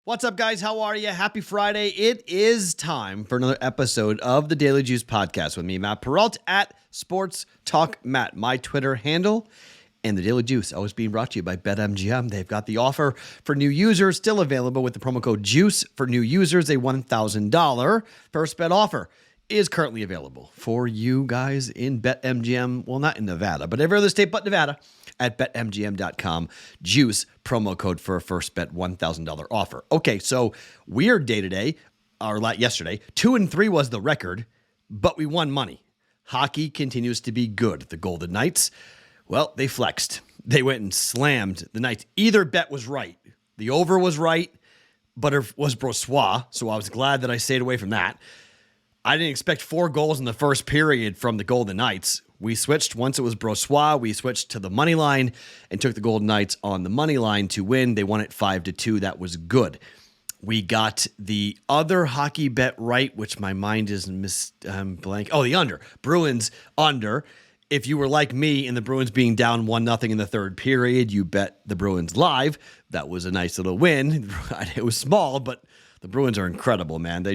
What's up, guys? How are you? Happy Friday. It is time for another episode of the Daily Juice Podcast with me, Matt Perrault, at Sports Talk Matt, my Twitter handle. And the Daily Juice always being brought to you by BetMGM. They've got the offer for new users still available with the promo code JUICE for new users. A $1,000 first bet offer is currently available for you guys in BetMGM. Well, not in Nevada, but every other state but Nevada at BetMGM.com. JUICE, promo code for a first bet $1,000 offer. Okay, so weird day today, or yesterday. 2-3 was the record, but we won money. Hockey continues to be good. The Golden Knights, well, they flexed. They went and slammed the Knights. Either bet was right. The over was right, but it was Brossois, so I was glad that I stayed away from that. I didn't expect 4 goals in the first period from the Golden Knights. We switched. Once it was Brossois, we switched to the money line and took the Golden Knights on the money line to win. They won it 5-2. That was good. We got the other hockey bet right, which my mind is blank. Oh, the under. Bruins under. If you were like me and the Bruins being down 1-0 in the third period, you bet the Bruins live. That was a nice little win. It was small, but the Bruins are incredible, man. They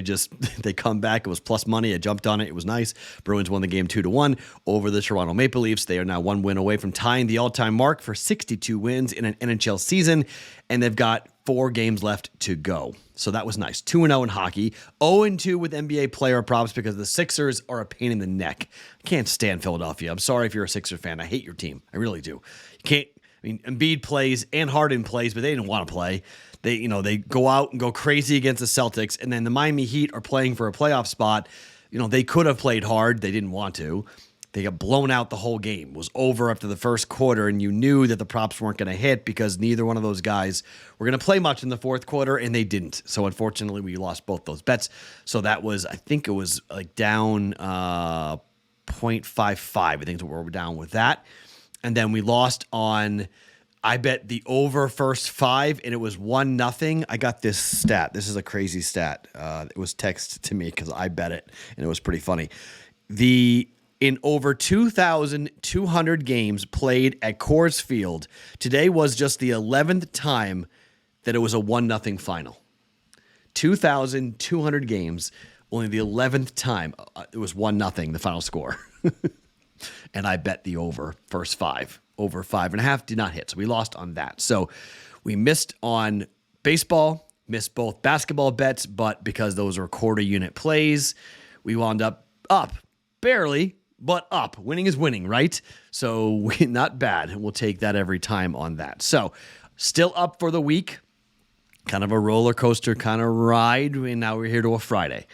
come back. It was plus money. I jumped on it. It was nice. Bruins won the game 2-1 over the Toronto Maple Leafs. They are now 1 win away from tying the all-time mark for 62 wins in an NHL season, and they've got 4 games left to go. So that was nice. 2-0 in hockey. 0-2 with NBA player props because the Sixers are a pain in the neck. I can't stand Philadelphia. I'm sorry if you're a Sixer fan. I hate your team. I really do. You can't. I mean, Embiid plays and Harden plays, but they didn't want to play. They go out and go crazy against the Celtics, and then the Miami Heat are playing for a playoff spot. They could have played hard. They didn't want to. They got blown out the whole game. It was over after the first quarter, and you knew that the props weren't going to hit because neither one of those guys were going to play much in the fourth quarter, and they didn't. So, unfortunately, we lost both those bets. So that was, I think it was like down 0.55. I think that's what we're down with that. And then we lost on, I bet the over first 5, and it was 1-0. I got this stat. This is a crazy stat. It was texted to me because I bet it, and it was pretty funny. In over 2,200 games played at Coors Field, today was just the 11th time that it was a 1-0 final. 2,200 games, only the 11th time it was 1-0, the final score. And I bet the over first 5. Over 5.5 did not hit. So we lost on that. So we missed on baseball, missed both basketball bets, but because those are quarter unit plays, we wound up barely, but up. Winning is winning, right? So not bad. We'll take that every time on that. So still up for the week. Kind of a roller coaster kind of ride. And now we're here to a Friday.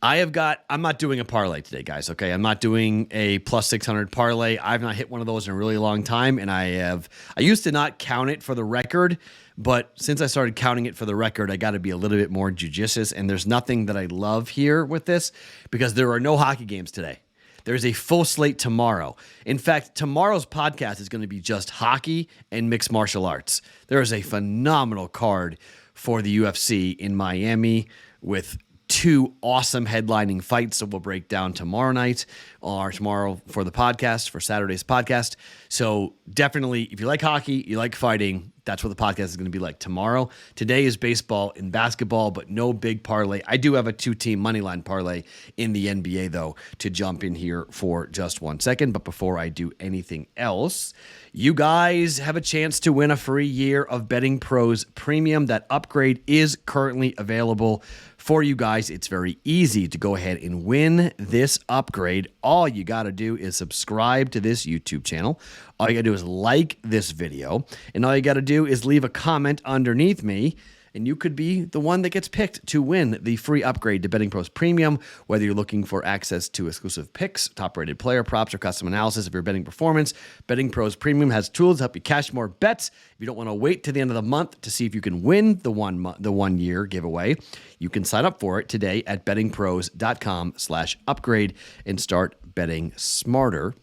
I'm not doing a parlay today, guys, okay? I'm not doing a plus 600 parlay. I've not hit one of those in a really long time, and I used to not count it for the record, but since I started counting it for the record, I got to be a little bit more judicious, and there's nothing that I love here with this because there are no hockey games today. There's a full slate tomorrow. In fact, tomorrow's podcast is going to be just hockey and mixed martial arts. There is a phenomenal card for the UFC in Miami with 2 awesome headlining fights that we'll break down tomorrow night or tomorrow for the podcast, for Saturday's podcast. So definitely, if you like hockey, you like fighting, that's what the podcast is going to be like tomorrow. Today is baseball and basketball, but no big parlay. I do have a 2-team moneyline parlay in the NBA, though, to jump in here for just 1 second. But before I do anything else, you guys have a chance to win a free year of BettingPros Premium. That upgrade is currently available for you guys. It's very easy to go ahead and win this upgrade. All you got to do is subscribe to this YouTube channel. All you got to do is like this video. And all you got to do is leave a comment underneath me, and you could be the one that gets picked to win the free upgrade to BettingPros Premium, whether you're looking for access to exclusive picks, top-rated player props, or custom analysis of your betting performance. BettingPros Premium has tools to help you cash more bets. If you don't want to wait to the end of the month to see if you can win the 1 year giveaway, you can sign up for it today at bettingpros.com/upgrade and start betting smarter,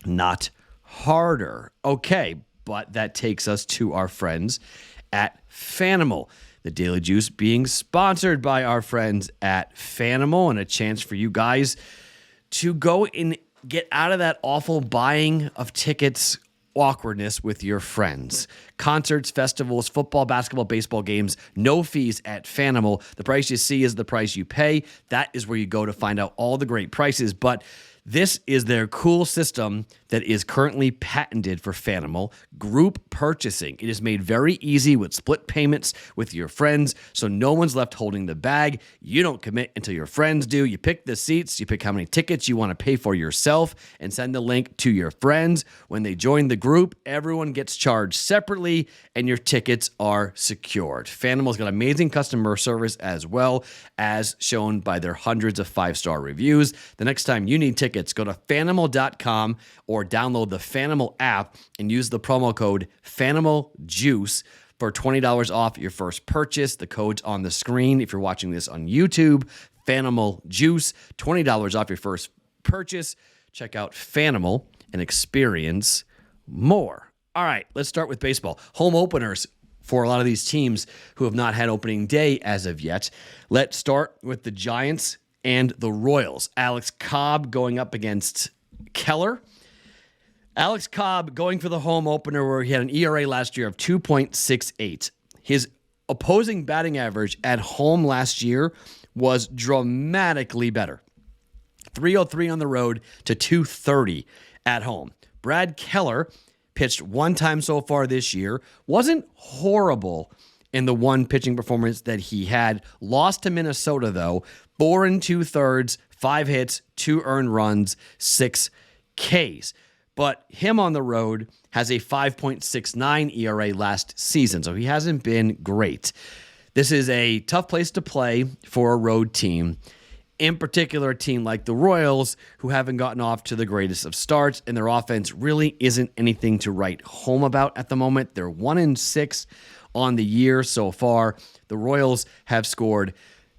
not harder. Okay, but that takes us to our friends at Fanimal. The Daily Juice being sponsored by our friends at Fanimal, and a chance for you guys to go and get out of that awful buying of tickets awkwardness with your friends. Concerts, festivals, football, basketball, baseball games, no fees at Fanimal. The price you see is the price you pay. That is where you go to find out all the great prices. But this is their cool system that is currently patented for Fanimal, group purchasing. It is made very easy with split payments with your friends, so no one's left holding the bag. You don't commit until your friends do. You pick the seats, you pick how many tickets you want to pay for yourself, and send the link to your friends. When they join the group, everyone gets charged separately, and your tickets are secured. Fanimal's got amazing customer service as well, as shown by their hundreds of 5-star reviews. The next time you need tickets, go to Fanimal.com or download the Fanimal app and use the promo code FanimalJuice for $20 off your first purchase. The code's on the screen if you're watching this on YouTube. FanimalJuice, $20 off your first purchase. Check out Fanimal and experience more. All right, let's start with baseball. Home openers for a lot of these teams who have not had opening day as of yet. Let's start with the Giants and the Royals. Alex Cobb going up against Keller. Alex Cobb going for the home opener where he had an ERA last year of 2.68. His opposing batting average at home last year was dramatically better. 303 on the road to 230 at home. Brad Keller pitched one time so far this year. Wasn't horrible in the one pitching performance that he had. Lost to Minnesota, though. 4 2/3, 5 hits, 2 earned runs, 6 Ks. But him on the road has a 5.69 ERA last season, so he hasn't been great. This is a tough place to play for a road team, in particular a team like the Royals, who haven't gotten off to the greatest of starts, and their offense really isn't anything to write home about at the moment. They're 1-6 on the year so far. The Royals have scored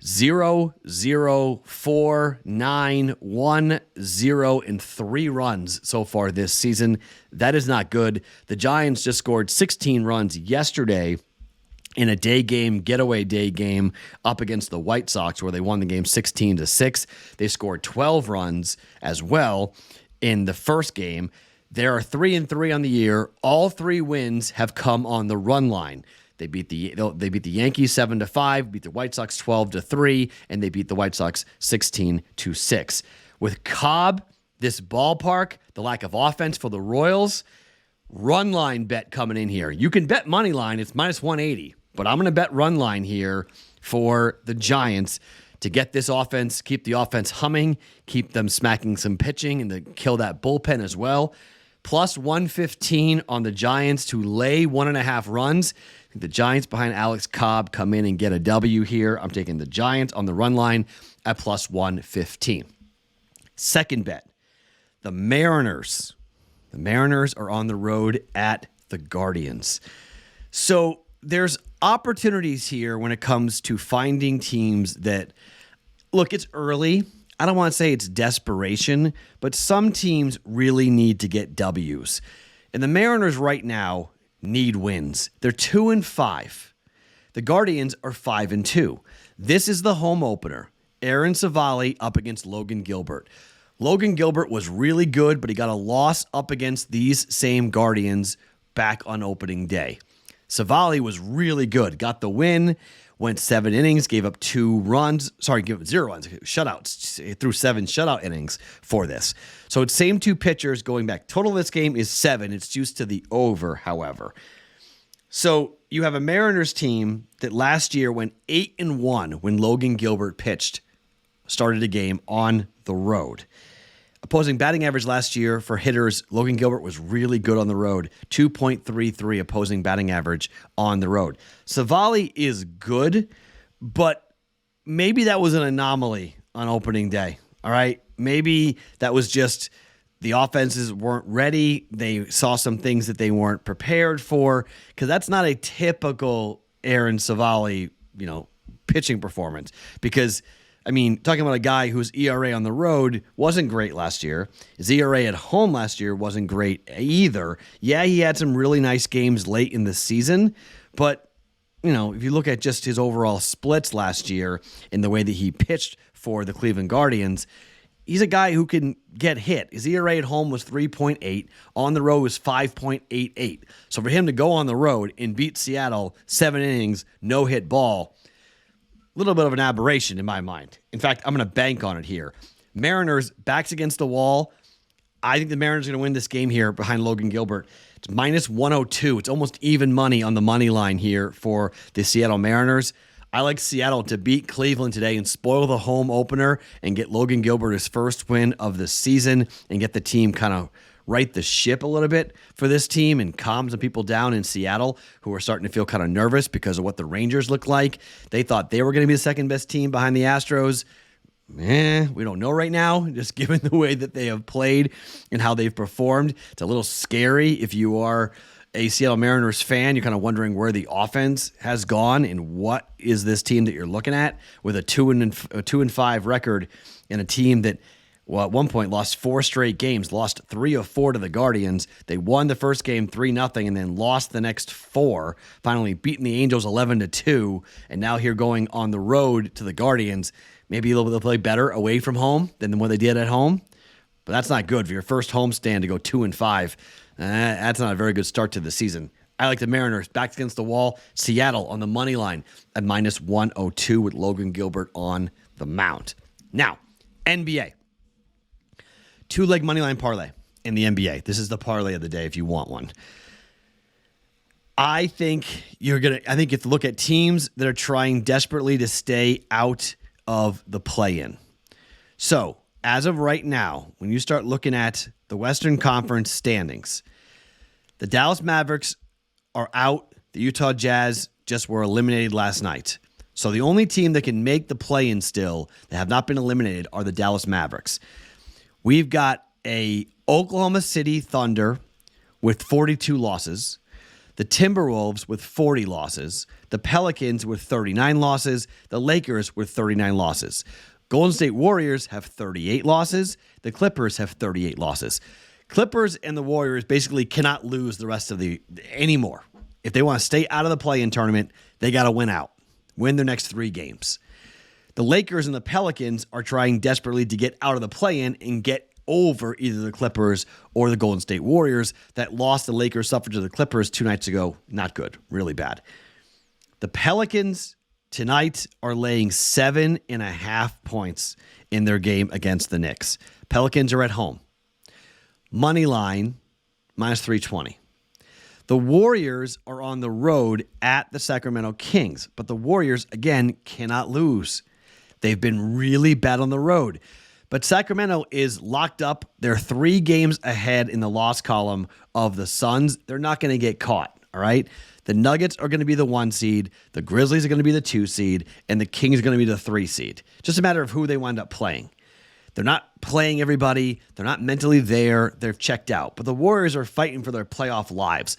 0, 0, 4, 9, 1, 0, and 3 runs so far this season. That is not good. The Giants just scored 16 runs yesterday in a getaway day game up against the White Sox, where they won the game 16-6. They scored 12 runs as well in the first game. There are 3-3 on the year. All 3 wins have come on the run line. They beat the Yankees 7-5, beat the White Sox 12-3, and they beat the White Sox 16-6. With Cobb, this ballpark, the lack of offense for the Royals, run line bet coming in here. You can bet money line, it's minus 180, but I'm going to bet run line here for the Giants to get this offense, keep the offense humming, keep them smacking some pitching, and to kill that bullpen as well. Plus 115 on the Giants to lay 1.5 runs. I think the Giants behind Alex Cobb come in and get a W here. I'm taking the Giants on the run line at plus 115. Second bet, the Mariners. The Mariners are on the road at the Guardians. So there's opportunities here when it comes to finding teams that, look, it's early. I don't want to say it's desperation, but some teams really need to get W's. And the Mariners right now need wins. They're 2-5. The Guardians are 5-2. This is the home opener. Aaron Savali up against Logan Gilbert. Logan Gilbert was really good, but he got a loss up against these same Guardians back on opening day. Savali was really good, got the win, went 7 innings, gave up 2 runs. Sorry, gave up 0 runs, shutouts. He threw 7 shutout innings for this. So it's same 2 pitchers going back. Total of this game is 7. It's juiced to the over, however. So you have a Mariners team that last year went 8-1 when Logan Gilbert started a game on the road. Opposing batting average last year for hitters, Logan Gilbert was really good on the road. 2.33 opposing batting average on the road. Savali is good, but maybe that was an anomaly on opening day. All right? Maybe that was just the offenses weren't ready. They saw some things that they weren't prepared for, because that's not a typical Aaron Savali, pitching performance. Because talking about a guy whose ERA on the road wasn't great last year. His ERA at home last year wasn't great either. Yeah, he had some really nice games late in the season, but, if you look at just his overall splits last year and the way that he pitched for the Cleveland Guardians, he's a guy who can get hit. His ERA at home was 3.8. On the road was 5.88. So for him to go on the road and beat Seattle 7 innings, no hit ball, a little bit of an aberration in my mind. In fact, I'm going to bank on it here. Mariners, backs against the wall. I think the Mariners are going to win this game here behind Logan Gilbert. It's minus 102. It's almost even money on the money line here for the Seattle Mariners. I like Seattle to beat Cleveland today and spoil the home opener and get Logan Gilbert his first win of the season and get the team kind of right the ship a little bit for this team and calm some people down in Seattle who are starting to feel kind of nervous because of what the Rangers look like. They thought they were going to be the second best team behind the Astros. We don't know right now, just given the way that they have played and how they've performed. It's a little scary if you are a Seattle Mariners fan. You're kind of wondering where the offense has gone and what is this team that you're looking at with a 2-5 record and a team that, well, at one point lost 4 straight games, lost 3 of 4 to the Guardians. They won the first game 3-0 and then lost the next 4, finally beating the Angels 11-2, and now here going on the road to the Guardians. Maybe they'll play better away from home than what they did at home, but that's not good for your first homestand to go 2-5. That's not a very good start to the season. I like the Mariners back against the wall. Seattle on the money line at minus 102 with Logan Gilbert on the mound. Now, NBA. 2-leg money line parlay in the NBA. This is the parlay of the day if you want one. I think you have to look at teams that are trying desperately to stay out of the play-in. So, as of right now, when you start looking at the Western Conference standings, the Dallas Mavericks are out. The Utah Jazz just were eliminated last night. So the only team that can make the play-in still that have not been eliminated are the Dallas Mavericks. We've got a Oklahoma City Thunder with 42 losses, the Timberwolves with 40 losses, the Pelicans with 39 losses, the Lakers with 39 losses. Golden State Warriors have 38 losses. The Clippers have 38 losses. Clippers and the Warriors basically cannot lose the rest of anymore. If they want to stay out of the play-in tournament, they got to win their next 3 games. The Lakers and the Pelicans are trying desperately to get out of the play-in and get over either the Clippers or the Golden State Warriors. That loss the Lakers suffered to the Clippers 2 nights ago, not good, really bad. The Pelicans tonight are laying 7.5 points in their game against the Knicks. Pelicans are at home. Money line, minus 320. The Warriors are on the road at the Sacramento Kings, but the Warriors, again, cannot lose. They've been really bad on the road. But Sacramento is locked up. They're 3 games ahead in the loss column of the Suns. They're not going to get caught, all right? The Nuggets are going to be the 1 seed, the Grizzlies are going to be the 2 seed, and the Kings are going to be the 3 seed. Just a matter of who they wind up playing. They're not playing everybody. They're not mentally there. They're checked out. But the Warriors are fighting for their playoff lives.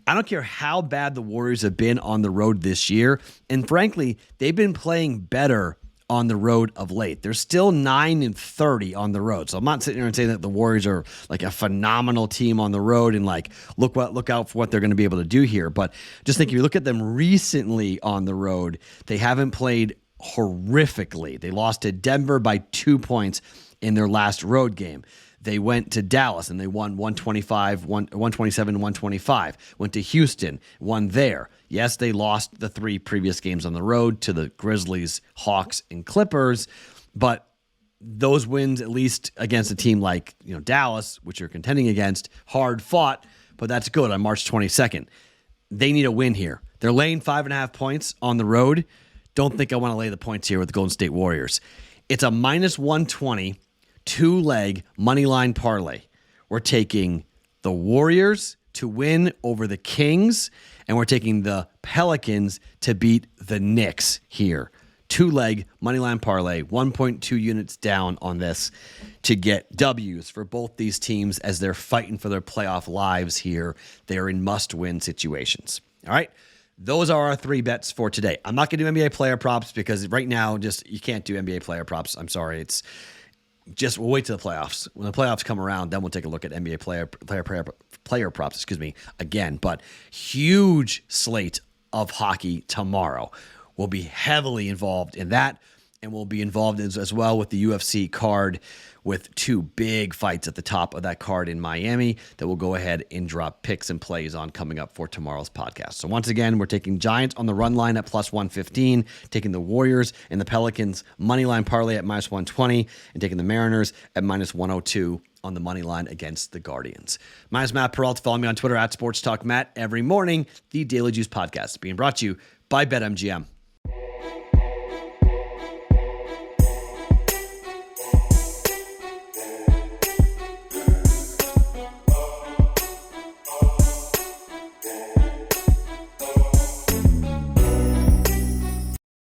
I don't care how bad the Warriors have been on the road this year. And frankly, they've been playing better on the road of late. They're still 9-30 on the road. So I'm not sitting here and saying that the Warriors are like a phenomenal team on the road and like look out for what they're going to be able to do here. But just think if you look at them recently on the road, they haven't played horrifically. They lost to Denver by 2 points in their last road game. They went to Dallas and they won 127-125. Went to Houston, won there. Yes, they lost the 3 previous games on the road to the Grizzlies, Hawks, and Clippers, but those wins, at least against a team like Dallas, which you're contending against, hard fought, but that's good on March 22nd. They need a win here. They're laying 5.5 points on the road. Don't think I want to lay the points here with the Golden State Warriors. It's a minus 120 2-leg money line parlay. We're taking the Warriors to win over the Kings, and we're taking the Pelicans to beat the Knicks here. 2-leg money line parlay, 1.2 units down on this to get W's for both these teams as they're fighting for their playoff lives here. They're in must-win situations. All right? Those are our 3 bets for today. I'm not going to do NBA player props because right now you can't do NBA player props. I'm sorry. We'll wait till the playoffs. When the playoffs come around, then we'll take a look at NBA player props, again. But huge slate of hockey tomorrow. We'll be heavily involved in that. And we'll be involved as well with the UFC card with 2 big fights at the top of that card in Miami that we'll go ahead and drop picks and plays on coming up for tomorrow's podcast. So once again, we're taking Giants on the run line at plus 115, taking the Warriors and the Pelicans money line parlay at minus 120, and taking the Mariners at minus 102 on the money line against the Guardians. My name is Matt Perrault. Follow me on Twitter at Sports Talk Matt every morning. The Daily Juice Podcast being brought to you by BetMGM.